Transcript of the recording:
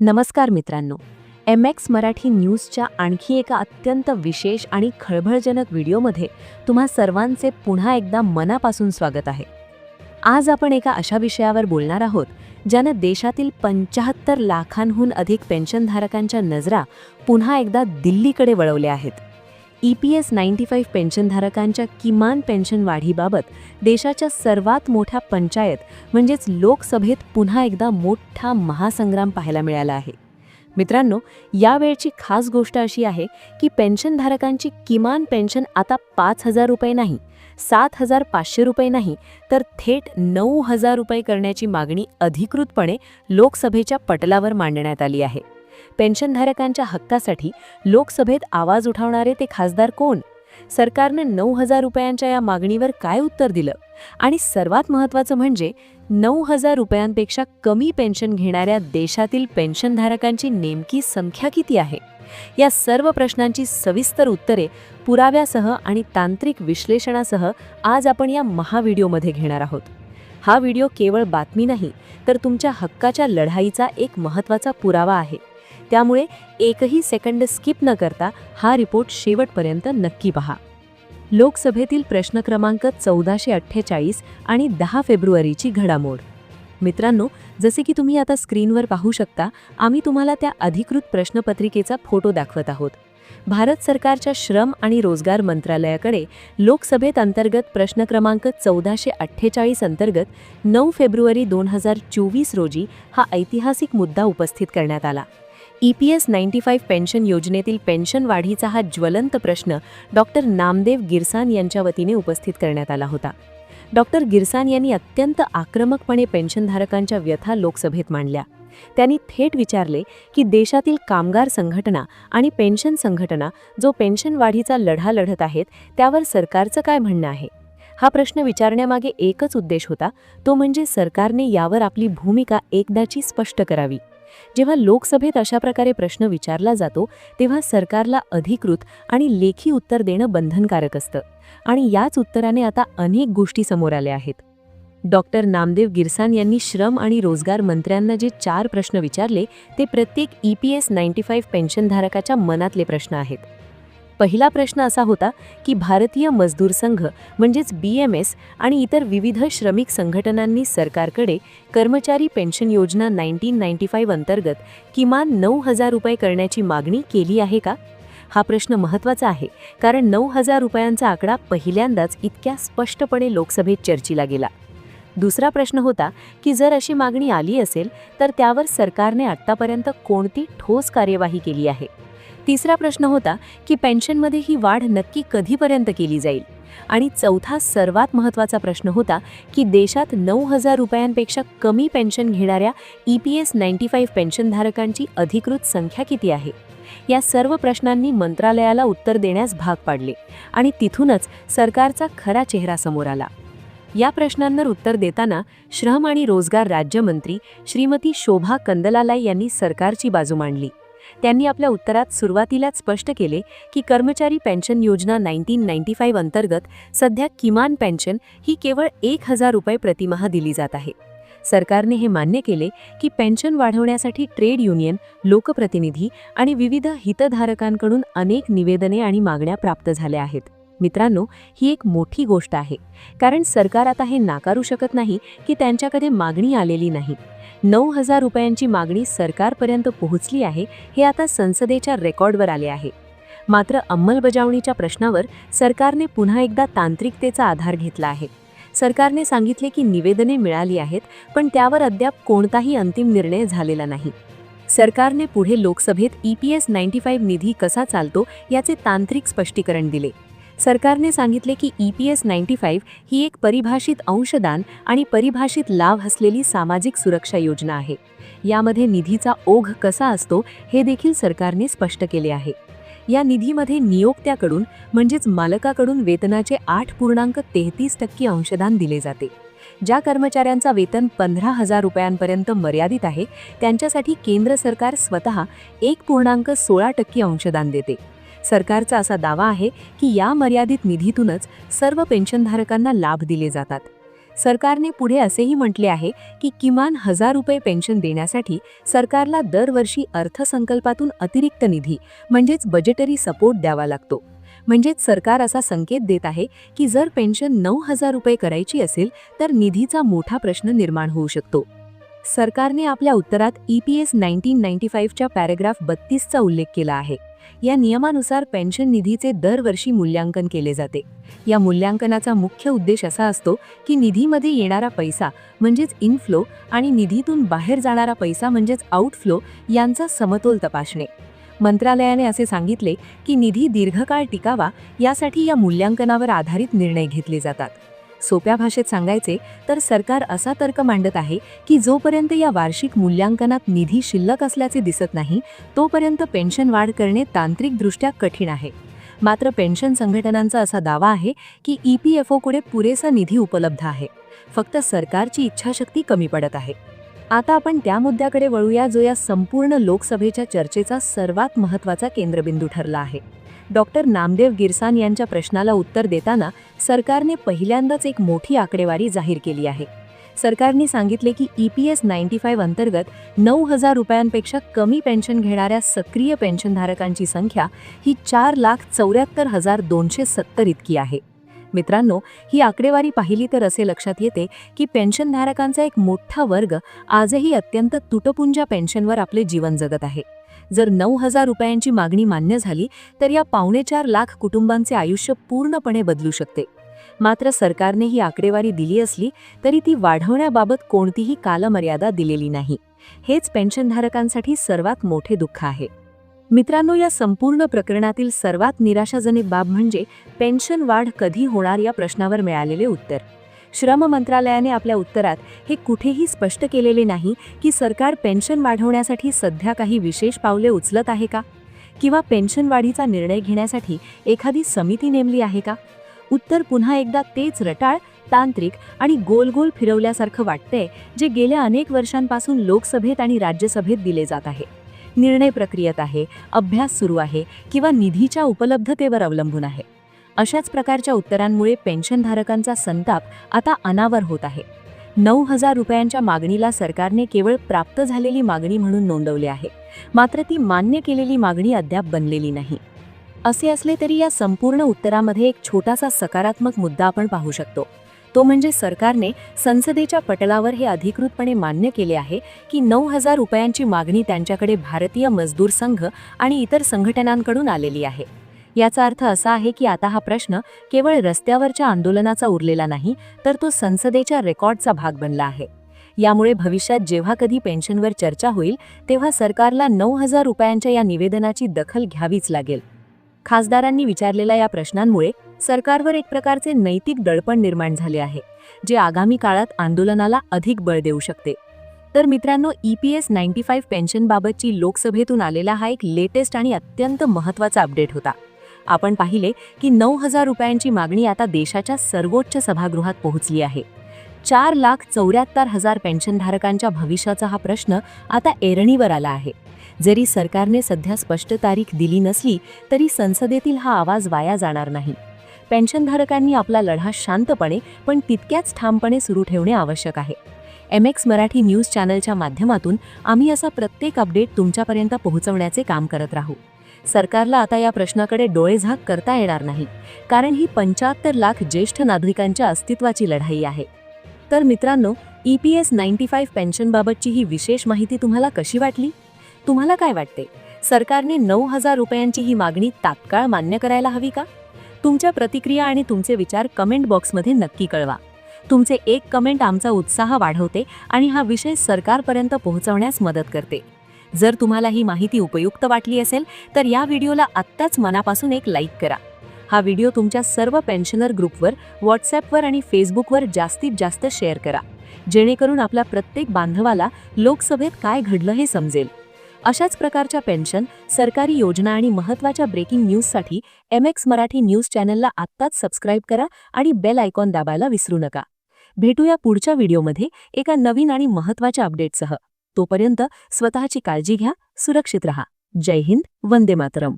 नमस्कार मित्रांनो, MX मराठी न्यूजच्या आणखी एका अत्यंत विशेष आणि खळबळजनक व्हिडिओमध्ये तुम्हा सर्वांचे पुन्हा एकदा मनापासून स्वागत आहे. आज आपण एका अशा विषयावर बोलणार आहोत ज्यानं देशातील 75 लाखांहून अधिक पेन्शनधारकांच्या नजरा पुन्हा एकदा दिल्लीकडे वळवल्या आहेत. EPS 95 पेन्शनधारकांच्या किमान पेन्शन वाढीबाबत देशाच्या सर्वात मोठ्या पंचायत म्हणजेच लोकसभेत पुन्हा एकदा मोठा महासंग्राम पाहायला मिळाला आहे. मित्रांनो, यावेळची खास गोष्ट अशी आहे की पेन्शनधारकांची किमान पेन्शन आता 5,000 रुपये नाही, 7,500 रुपये नाही, तर थेट 9,000 रुपये करण्याची मागणी अधिकृतपणे लोकसभेच्या पटलावर मांडण्यात आली आहे. पेन्शनधारकांच्या हक्कासाठी लोकसभेत आवाज उठवणारे ते खासदार कोण? सरकारनं 9,000 रुपयांच्या या मागणीवर काय उत्तर दिलं? आणि सर्वात महत्त्वाचं म्हणजे 9,000 रुपयांपेक्षा कमी पेन्शन घेणाऱ्या देशातील पेन्शनधारकांची नेमकी संख्या किती आहे? या सर्व प्रश्नांची सविस्तर उत्तरे पुराव्यासह आणि तांत्रिक विश्लेषणासह आज आपण या महाव्हिडिओमध्ये घेणार आहोत. हा व्हिडिओ केवळ बातमी नाही, तर तुमच्या हक्काच्या लढाईचा एक महत्त्वाचा पुरावा आहे. त्यामुळे एकही सेकंद स्किप न करता हा रिपोर्ट शेवटपर्यंत नक्की पहा. लोकसभेतील प्रश्न क्रमांक 1448 आणि 10 फेब्रुवारीची घडामोड. मित्रांनो, जसे की तुम्ही आता स्क्रीनवर पाहू शकता, आम्ही तुम्हाला त्या अधिकृत प्रश्नपत्रिकेचा फोटो दाखवत आहोत. भारत सरकारच्या श्रम आणि रोजगार मंत्रालयाकडे लोकसभेत अंतर्गत प्रश्न क्रमांक 1448 अंतर्गत 9 फेब्रुवारी 2024 रोजी हा ऐतिहासिक मुद्दा उपस्थित करण्यात आला. EPS 95 पेन्शन योजनेतील पेन्शन वाढीचा हा ज्वलंत प्रश्न डॉक्टर नामदेव गिरसान यांच्या वतीने उपस्थित करण्यात आला होता. डॉक्टर गिरसान यांनी अत्यंत आक्रमकपणे पेन्शनधारकांच्या व्यथा लोकसभेत मांडल्या. त्यांनी थेट विचारले की देशातील कामगार संघटना आणि पेन्शन संघटना जो पेन्शन वाढीचा लढा लढत आहेत त्यावर सरकारचं काय म्हणणं आहे. हा प्रश्न विचारण्यामागे एकच उद्देश होता, तो म्हणजे सरकारने यावर आपली भूमिका एकदाची स्पष्ट करावी. जेव्हा लोकसभेत अशा प्रकारे प्रश्न विचारला जातो तेव्हा सरकारला अधिकृत आणि लेखी उत्तर देणं बंधनकारक असतं आणि याच उत्तराने आता अनेक गोष्टी समोर आल्या आहेत. डॉक्टर नामदेव गिरसान यांनी श्रम आणि रोजगार मंत्र्यांना जे 4 प्रश्न विचारले ते प्रत्येक EPS 95 पेन्शनधारकाच्या मनातले प्रश्न आहेत. पहिला प्रश्न असा होता की भारतीय मजदूर संघ म्हणजेच BMS आणि इतर विविध श्रमिक संघटनांनी सरकारकडे कर्मचारी पेन्शन योजना 1995 अंतर्गत किमान 9,000 रुपये करण्याची मागणी केली आहे का? हा प्रश्न महत्त्वाचा आहे कारण 9,000 रुपयांचा आकडा पहिल्यांदाच इतक्या स्पष्टपणे लोकसभेत चर्चेला गेला. दुसरा प्रश्न होता की जर अशी मागणी आली असेल तर त्यावर सरकारने आत्तापर्यंत कोणती ठोस कार्यवाही केली आहे. तिसरा प्रश्न होता की पेन्शनमध्ये ही वाढ नक्की कधीपर्यंत केली जाईल. आणि चौथा सर्वात महत्त्वाचा प्रश्न होता की देशात 9,000 रुपयांपेक्षा कमी पेन्शन घेणाऱ्या EPS 95 पेन्शनधारकांची अधिकृत संख्या किती आहे. या सर्व प्रश्नांनी मंत्रालयाला उत्तर देण्यास भाग पाडले आणि तिथूनच सरकारचा खरा चेहरा समोर आला. या प्रश्नांवर उत्तर देताना श्रम आणि रोजगार राज्यमंत्री श्रीमती शोभा कंदलालाई यांनी सरकारची बाजू मांडली. त्यांनी आपल्या उत्तरात सुरुवातीलाच स्पष्ट केले की कर्मचारी पेन्शन योजना 1995 अंतर्गत सध्या किमान पेन्शन ही केवळ 1,000 रुपये प्रतिमाह दिली जात आहे. सरकारने हे मान्य केले की पेन्शन वाढवण्यासाठी ट्रेड युनियन, लोकप्रतिनिधी आणि विविध हितधारकांकडून अनेक निवेदने आणि मागण्या प्राप्त झाल्या आहेत. मित्रांनो, ही एक मोठी गोष्ट आहे कारण सरकार आता हे नाकारू शकत नाही की त्यांच्याकडे मागणी आलेली नाही. 9,000 रुपयांची मागणी सरकारपर्यंत पोहोचली आहे हे आता संसदेच्या रेकॉर्डवर आले आहे. मात्र अंमलबजावणीच्या प्रश्नावर सरकारने पुन्हा एकदा तांत्रिकतेचा आधार घेतला आहे. सरकारने सांगितले की निवेदने मिळाली आहेत पण त्यावर अद्याप कोणताही अंतिम निर्णय झालेला नाही. सरकारने पुढे लोकसभेत EPS 95 निधी कसा चालतो याचे तांत्रिक स्पष्टीकरण दिले. सरकारने सांगितले की EPS 95 ही एक परिभाषित अंशदान आणि परिभाषित लाभ असलेली सामाजिक सुरक्षा योजना आहे. यामध्ये निधीचा ओघ कसा असतो हे देखील सरकारने स्पष्ट केले आहे. या निधीमध्ये नियोक्त्याकडून म्हणजेच मालकाकडून वेतनाचे 8.33% अंशदान दिले जाते. ज्या कर्मचाऱ्यांचा वेतन 15,000 रुपयांपर्यंत मर्यादित आहे त्यांच्यासाठी केंद्र सरकार स्वतः 1.16% अंशदान देते. सरकारचा असा दावा आहे की या मर्यादित निधीतूनच सर्व पेन्शनधारकांना लाभ दिले जातात. सरकारने पुढे असेही म्हटले आहे की किमान 1000 रुपये पेन्शन देण्यासाठी सरकारला दरवर्षी अर्थसंकल्पातून अतिरिक्त निधी म्हणजेच बजेटरी सपोर्ट द्यावा लागतो. म्हणजेच सरकार असा संकेत देत आहे की जर पेन्शन 9000 रुपये करायची असेल तर निधीचा मोठा प्रश्न निर्माण होऊ शकतो. सरकारने आपल्या उत्तरात EPS 1995च्या पॅराग्राफ 32चा उल्लेख केला आहे. या नियमानुसार पेन्शन निधीचे दरवर्षी मूल्यांकन केले जाते. या मूल्यांकनाचा मुख्य उद्देश असा असतो की निधीमध्ये येणारा पैसा म्हणजेच इनफ्लो आणि निधीतून बाहेर जाणारा पैसा म्हणजेच आउटफ्लो यांचा समतोल तपासणे. मंत्रालयाने असे सांगितले की निधी दीर्घकाळ टिकावा यासाठी या मूल्यांकनावर आधारित निर्णय घेतले जातात. सोप्या भाषेत सांगायचे तर सरकार असा तर्क मांडत आहे की जोपर्यंत या वार्षिक मूल्यांकनात निधी शिल्लक असल्याचे दिसत नाही तोपर्यंत पेन्शन वाढ करणे तांत्रिकदृष्ट्या कठीण आहे. मात्र पेन्शन संघटनांचा असा दावा आहे की EPFOकडे पुरेसा निधी उपलब्ध आहे, फक्त सरकारची इच्छाशक्ती कमी पडत आहे. आता आपण त्या मुद्द्याकडे वळूया जो या संपूर्ण लोकसभेच्या चर्चेचा सर्वात महत्त्वाचा केंद्रबिंदू ठरला आहे. डॉक्टर नामदेव गिरसान यांच्या प्रश्नाला उत्तर देताना सरकारने पहिल्यांदाच एक मोठी आकडेवारी जाहीर केली आहे. सरकारने सांगितले की EPS 95 अंतर्गत 9000 रुपयांपेक्षा कमी पेन्शन घेणाऱ्या सक्रिय पेन्शनधारकांची संख्या ही 4,74,270 इतकी आहे. मित्रांनो, ही आकडेवारी पाहिली तर असे लक्षात येते की पेन्शनधारकांचा एक मोठा वर्ग आजही अत्यंत तुटपुंजा पेन्शनवर आपले जीवन जगत आहे. जर 9000 रुपयांची मागणी मान्य झाली तर या 4.25 लाख कुटुंबांचे आयुष्य पूर्णपणे बदलू शकते. मात्र सरकारने ही आकडेवारी दिली असली तरी ती वाढवण्याबाबत कोणतीही कालमर्यादा दिलेली नाही. हेच पेन्शनधारकांसाठी सर्वात मोठे दुःख आहे. मित्रांनो, या संपूर्ण प्रकरणातील सर्वात निराशाजनक बाब म्हणजे पेन्शन वाढ कधी होणार या प्रश्नावर मिळालेले उत्तर. श्रम मंत्रालयाने आपल्या उत्तरात हे कुठेही स्पष्ट केलेले नाही की सरकार पेन्शन वाढवण्यासाठी सध्या काही विशेष पावले उचलत आहे का किंवा पेन्शन वाढीचा निर्णय घेण्यासाठी एखादी समिती नेमली आहे का. उत्तर पुन्हा एकदा तेच रटाळ, तांत्रिक आणि गोल गोल फिरवल्यासारखं वाटतंय जे गेल्या अनेक वर्षांपासून लोकसभेत आणि राज्यसभेत दिले जात आहे. निर्णय प्रक्रियेत आहे, अभ्यास सुरू आहे किंवा निधीच्या उपलब्धतेवर अवलंबून आहे. अशाच प्रकारच्या उत्तरांमुळे पेन्शनधारकांचा संताप आता अनावर होत आहे. 9000 रुपयांच्या मागणीला सरकारने केवळ प्राप्त झालेली मागणी म्हणून नोंदवले आहे, मात्र ती मान्य केलेली मागणी अद्याप बनलेली नाही. असे असले तरी या संपूर्ण उत्तरामध्ये एक छोटासा सकारात्मक मुद्दा आपण पाहू शकतो. तो म्हणजे सरकारने संसदेच्या पटलावर हे अधिकृतपणे मान्य केले आहे की 9000 रुपयांची मागणी त्यांच्याकडे भारतीय मजदूर संघ आणि इतर संघटनांकडून आलेली आहे. याचा अर्थ असा आहे की आता हा प्रश्न केवळ रस्त्यावरच्या आंदोलनाचा उरलेला नाही तर तो संसदेच्या रेकॉर्डचा भाग बनला आहे. यामुळे भविष्यात जेव्हा कधी पेन्शनवर चर्चा होईल तेव्हा सरकारला 9000 रुपयांच्या या निवेदनाची दखल घ्यावीच लागेल. खासदारांनी विचारलेल्या या प्रश्नांमुळे सरकारवर एक प्रकारचे नैतिक दडपण निर्माण झाले आहे, जे आगामी काळात आंदोलनाला अधिक बळ देऊ शकते. तर मित्रांनो, EPS 95 पेन्शनबाबतची लोकसभेतून आलेला हा एक लेटेस्ट आणि अत्यंत महत्त्वाचा अपडेट होता. आपण पाहिले की 9000 रुपयांची मागणी आता देशाच्या सर्वोच्च सभागृहात पोहोचली आहे. 4,74,000 पेन्शनधारकांच्या भविष्याचा हा प्रश्न आता ऐरणीवर आला आहे. जरी सरकारने सध्या स्पष्ट तारीख दिली नसली तरी संसदेतील हा आवाज वाया जाणार नाही. पेन्शनधारकांनी आपला लढा शांतपणे पण तितक्याच ठामपणे सुरू ठेवणे आवश्यक आहे. MX मराठी न्यूज चॅनलच्या माध्यमातून आम्ही असा प्रत्येक अपडेट तुमच्यापर्यंत पोहोचवण्याचे काम करत राहू. सरकारला आता या प्रश्नाकडे डोळेझाक करता येणार नाही, कारण ही 75 लाख ज्येष्ठ नागरिकांच्या अस्तित्वाची लढाई आहे. तर मित्रांनो, EPS 95 पेन्शनबाबतची ही विशेष माहिती तुम्हाला कशी वाटली? तुम्हाला काय वाटते? सरकारने 9000 रुपयांची ही मागणी तात्काळ मान्य करायला हवी का? तुमच्या प्रतिक्रिया आणि तुमचे विचार कमेंट बॉक्समध्ये नक्की कळवा. तुमचे एक कमेंट आमचा उत्साह वाढवते आणि हा विषय सरकारपर्यंत पोहोचवण्यास मदत करते. जर तुम्हाला ही माहिती उपयुक्त वाटली असेल तर या व्हिडिओला आत्ताच मनापासून एक लाईक करा. हा व्हिडिओ तुमच्या सर्व पेन्शनर ग्रुपवर, व्हॉट्सॲपवर आणि फेसबुकवर जास्तीत जास्त शेअर करा, जेणेकरून आपल्या प्रत्येक बांधवाला लोकसभेत काय घडलं हे समजेल. अशाच प्रकारच्या पेन्शन, सरकारी योजना आणि महत्त्वाच्या ब्रेकिंग न्यूजसाठी MX मराठी न्यूज चॅनलला आत्ताच सबस्क्राईब करा आणि बेल आयकॉन दाबायला विसरू नका. भेटूया पुढच्या व्हिडिओमध्ये एका नवीन आणि महत्त्वाच्या अपडेटसह. तोपर्यंत स्वतःची काळजी घ्या, सुरक्षित रहा. जय हिंद, वंदे मातरम.